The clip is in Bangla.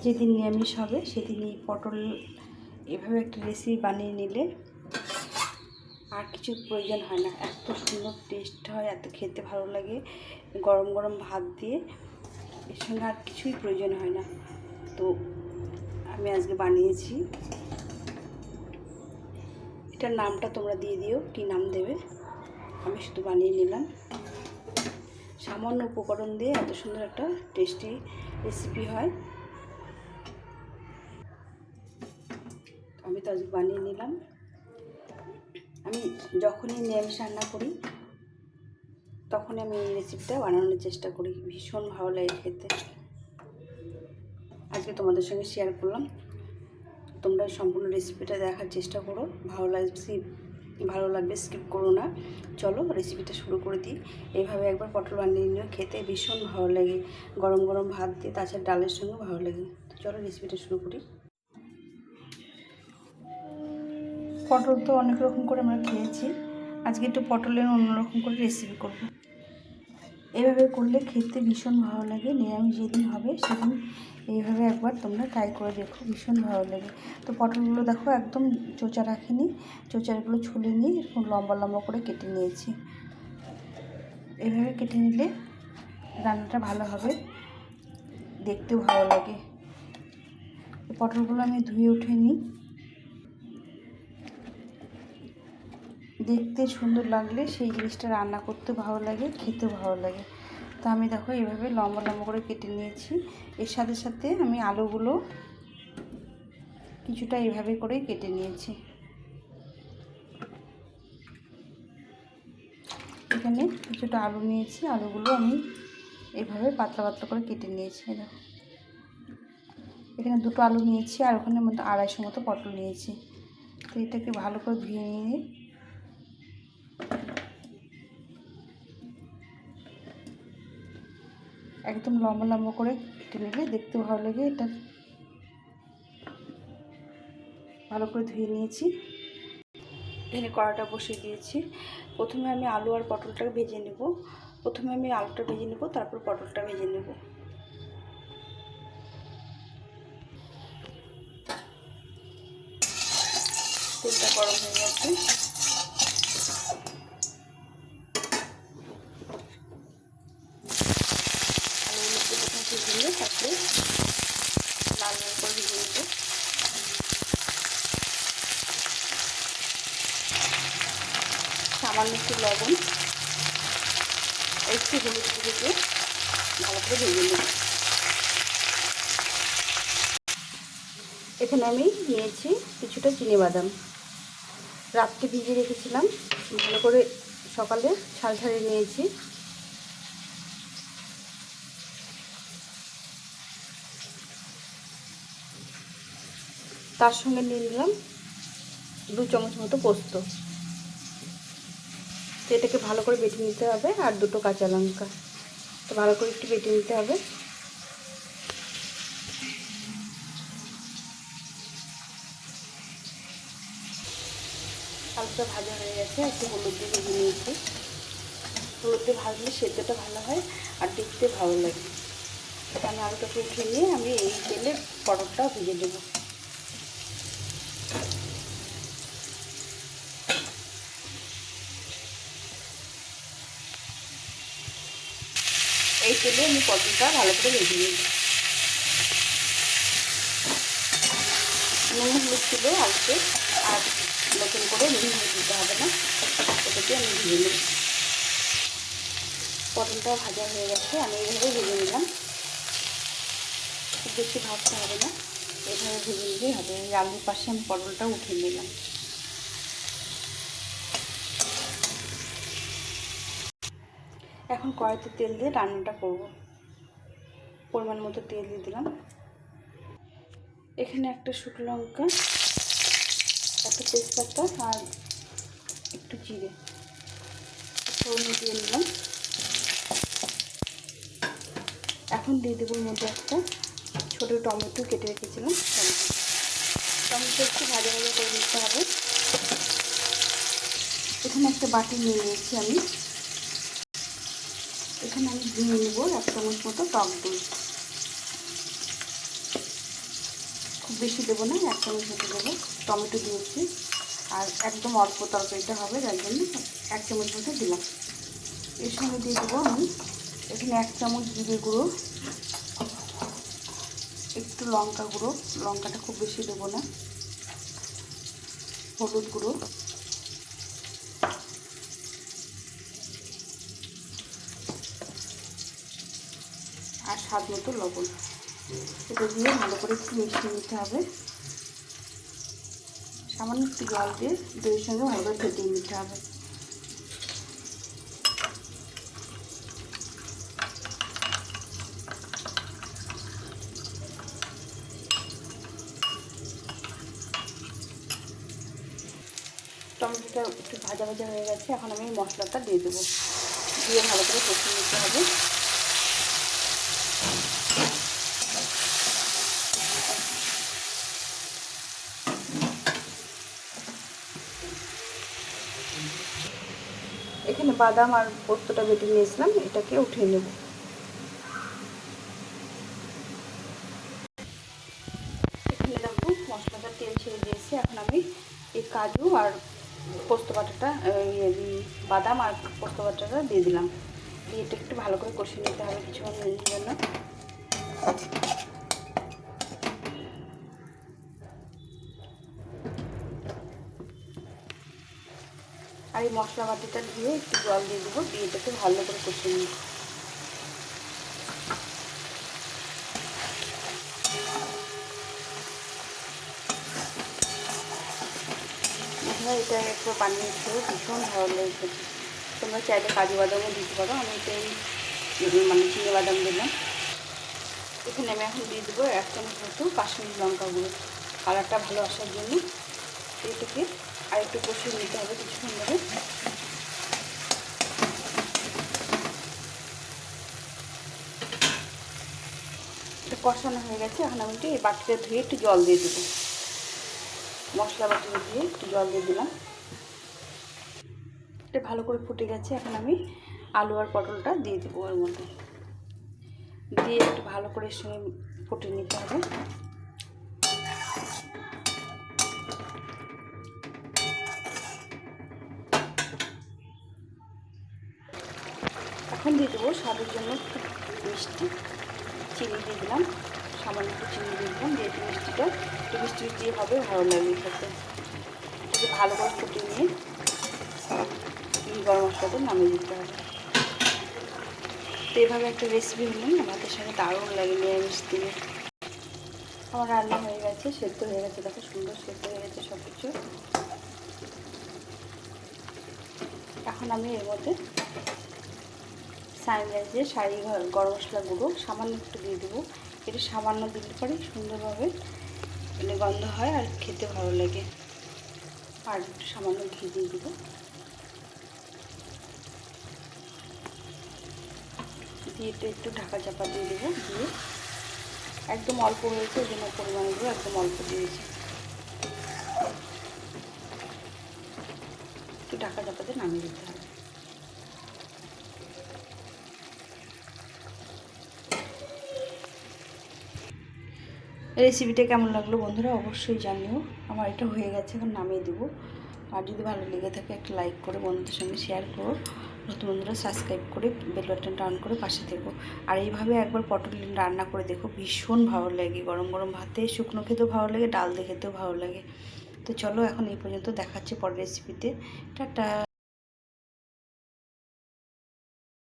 যেদিন নিরামিষ হবে সেদিন এই পটল এভাবে একটা রেসিপি বানিয়ে নিলে আর কিছু প্রয়োজন হয় না। এত সুন্দর টেস্ট হয়, এত খেতে ভালো লাগে। গরম গরম ভাত দিয়ে এর সঙ্গে আর কিছুই প্রয়োজন হয় না। তো আমি আজকে বানিয়েছি। এটার নামটা তোমরা দিয়ে দিও, কী নাম দেবে। আমি শুধু বানিয়ে নিলাম। সামান্য উপকরণ দিয়ে এত সুন্দর একটা টেস্টি রেসিপি হয়। আমি তো আজকে বানিয়ে নিলাম। আমি যখনই নিরামিষ রান্না করি তখনই আমি এই রেসিপিটা বানানোর চেষ্টা করি। ভীষণ ভালো লাগে খেতে। আজকে তোমাদের সঙ্গে শেয়ার করলাম। তোমরা সম্পূর্ণ রেসিপিটা দেখার চেষ্টা করো। ভালো লাগবে, স্কিপ করো না। চলো রেসিপিটা শুরু করে দিই। এইভাবে একবার পটল বানিয়ে নিও, খেতে ভীষণ ভালো লাগে। গরম গরম ভাত দিয়ে তাছাড়া ডালের সঙ্গে ভালো লাগে। চলো রেসিপিটা শুরু করি। পটল তো অনেক রকম করে আমরা খেয়েছি, আজকে একটু পটলের অন্যরকম করে রেসিপি করব। এভাবে করলে খেতে ভীষণ ভালো লাগে। নিরামিষ যেদিন হবে সেদিন এইভাবে একবার তোমরা ট্রাই করে দেখো, ভীষণ ভালো লাগে। তো পটলগুলো দেখো একদম চোচা রাখিনি, চোচাগুলো ছুলে নিয়ে এরকম লম্বা লম্বা করে কেটে নিয়েছি। এভাবে কেটে নিলে রান্নাটা ভালো হবে, দেখতেও ভালো লাগে। পটলগুলো আমি ধুয়ে উঠে নিই। দেখতে সুন্দর লাগলে সেই জিনিসটা রান্না করতে ভালো লাগে, খেতেও ভালো লাগে। তো আমি দেখো এইভাবে লম্বা লম্বা করে কেটে নিয়েছি। এর সাথে সাথে আমি আলুগুলো কিছুটা এইভাবে করেই কেটে নিয়েছি। এখানে কিছুটা আলু নিয়েছি, আলুগুলো আমি এইভাবে পাতলা পাতলা করে কেটে নিয়েছি। দেখো এখানে দুটো আলু নিয়েছি আর ওখানে মতো 250 মতো পটল নিয়েছি। তো এটাকে ভালো করে ধুয়ে নিয়ে একদম লম্বা লম্বা করে কেটে নিলে দেখতে ভালো লাগে। এটা ভালো করে ধুয়ে নিয়েছি। এখানে কড়াটা বসিয়ে দিয়েছি। প্রথমে আমি আলু আর পটলটাকে ভেজে নেব। প্রথমে আমি আলুটা ভেজে নেব, তারপর পটলটা ভেজে নেব। তেলটা গরম হয়ে গেছে। আলুগুলোকে প্রথমে ভেজে নিয়ে তারপরে লাল লাল করে ভেজে নেব। সামান্য একটু লবণ, একটু হলুদ দিয়ে ভালো করে ভেজে নেব। এখানে আমি নিয়েছি কিছুটা চিনিবাদাম, রাত্রে ভিজিয়ে রেখেছিলাম। ভালো করে সকালে ছাল ছাড়িয়ে নিয়েছি। তার সঙ্গে নিয়ে নিলাম 2 চামচ মতো পোস্ত। তো এটাকে ভালো করে বেটে নিতে হবে। আর 2টো কাঁচা লঙ্কা, তো ভালো করে একটু বেটে নিতে হবে। আলুটা ভাজা হয়ে গেছে, একটু হলুদ দিয়ে ভেজে নিয়েছি। হলুদ দিয়ে ভাজলে সেদ্ধটা ভালো হয় আর দেখতে ভালো লাগে। আমি আলুটাকে উঠিয়ে নিয়ে আমি এই তেলে পটলটা ভেজে দেবো। এই তেলে আমি পটলটা ভালো করে ভেজে নিই। নুন হলুদ ছিল আলুতে, আর নতুন করে নুন হলুদ দিতে হবে না। এটাকে আমি ভেজে নিই। পটলটা ভাজা হয়ে গেছে, আমি এইভাবে ভেজে নিলাম। খুব বেশি ভাজতে হবে না, এইভাবে ভেজে নিলেই হবে। এই আলুর পাশে আমি পটলটা উঠিয়ে নিলাম। এখন কড়াইতে তেল দিয়ে রান্নাটা করব। পরিমাণ মতো তেল দিয়ে দিলাম। এখানে একটা শুকনো লঙ্কা, একটা তেজপাতা আর একটু জিরে ফোড়নে দিয়ে নিলাম। এখন দিয়ে দেবো মধ্যে একটা ছোটো টমেটো কেটে রেখেছিলাম। টমেটো একটু ভাজা ভাজা করে নিতে হবে। এখানে একটা বাটি নিয়ে নিয়েছি আমি। এখানে আমি দিয়ে নেব 1 চামচ মতো টক দই। বেশি দেবো না, 1 চামচ মতো দেবো। টমেটো দিয়েছি আর একদম অল্প তরকারিটা হবে, যার জন্য 1 চামচ মতো দিলাম। এর সঙ্গে দিয়ে দেবো আমি এখানে 1 চামচ জিরে গুঁড়ো, একটু লঙ্কা গুঁড়ো, লঙ্কাটা খুব বেশি দেবো না, হলুদ গুঁড়ো, আর স্বাদ মতো লবণ। এটা দিয়ে ভালো করে একটু মিশিয়ে নিতে হবে। সামান্য একটু জল দিয়ে দইয়ের সঙ্গে ভালো করে ফেটিয়ে নিতে হবে। টমেটোটা একটু ভাজা ভাজা হয়ে গেছে, এখন আমি মশলাটা দিয়ে দেবো, দিয়ে ভালো করে কষিয়ে নিতে হবে। এখানে বাদাম আর পোস্তটা বেটে নিয়েছিলাম, এটাকে উঠিয়ে নেব। এখানে দেখো মশলাটা তেল ছেড়ে দিয়েছি, এখন আমি এই কাজু আর পোস্ত বাটাটা, বাদাম আর পোস্ত বাটাটা দিয়ে দিলাম। দিয়ে এটা একটু ভালো করে কষিয়ে নিতে হবে কিছুক্ষণের জন্য। আর এই মশলা বাটিটা দিয়ে একটু জল দিয়ে দেবো, দিয়ে এটাকে ভালো করে কষিয়ে নিই। এটা একটু বানিয়ে খেয়ে ভীষণ ভালো লেগেছে। তোমরা চাইলে কাজু বাদামও দিতে পারো, আমি এটাই মানে চিনি বাদাম দিলাম। এখানে আমি এখন দিয়ে দেবো 1 চামচ মতো কাশ্মীরি লঙ্কা গুঁড়ো, কালারটা ভালো আসার জন্য। এটাকে আর একটু কষিয়ে নিতে হবে কিছুক্ষণ ধরে। এটা কষানো হয়ে গেছে, এখন আমি এই বাটিটা ধুয়ে একটু জল দিয়ে দেবো। মশলা বাটিটা দিয়ে একটু জল দিয়ে দিলাম। এটা ভালো করে ফুটে গেছে, এখন আমি আলু আর পটলটা দিয়ে দেবো ওর মধ্যে, দিয়ে একটু ভালো করে এর সঙ্গে ফুটিয়ে নিতে হবে। এখন দিয়ে দেবো স্বাদের জন্য একটু মিষ্টি, চিনি দিয়ে দিলাম, সামান্য একটু চিনি দিয়ে দিলাম, দিয়ে একটু মিষ্টিটা একটু মিষ্টি দিয়ে হবে, ভালো লাগবে খেতে। এটাকে ভালো করে ফুটিয়ে নিয়ে গরম মশলাটা নামিয়ে দিতে হবে। তো এভাবে একটা রেসিপি হলে না ভাতের সঙ্গে দারুণ লাগে নিরামিষ দিয়ে। আমার রান্না হয়ে গেছে, সেদ্ধ হয়ে গেছে, দেখো সুন্দর সেদ্ধ হয়ে গেছে সব কিছু। এখন আমি এর মধ্যে সানরাইজের শাড়ি গরম মশলা গুঁড়ো সামান্য একটু দিয়ে দেবো। এটা সামান্য দিলে পরে সুন্দরভাবে মানে গন্ধ হয় আর খেতে ভালো লাগে। আর একটু সামান্য ঘি দিয়ে দেবো, দিয়ে একটু ঢাকা চাপা দিয়ে দেবো। দিয়ে একদম অল্প হয়েছে, ওই জন্য পরিমাণগুলো একদম অল্প দিয়েছি। একটু ঢাকা চাপাতে নামিয়ে দিতে হবে। রেসিপিটা কেমন লাগলো বন্ধুরা অবশ্যই জানিও। আমার এটা হয়ে গেছে, এখন নামিয়ে দেবো। আর যদি ভালো লেগে থাকে একটা লাইক করে বন্ধুদের সঙ্গে শেয়ার করো, নতুন বন্ধুরা সাবস্ক্রাইব করে বেল বাটনটা অন করে পাশে থেকো। আর এইভাবে একবার পটল রান্না করে দেখো, ভীষণ ভালো লাগে। গরম গরম ভাতে, শুকনো খেতেও ভালো লাগে, ডাল দিয়ে খেতেও ভালো লাগে। তো চলো এখন এই পর্যন্ত, দেখাচ্ছি পরের রেসিপিতে। টাটা।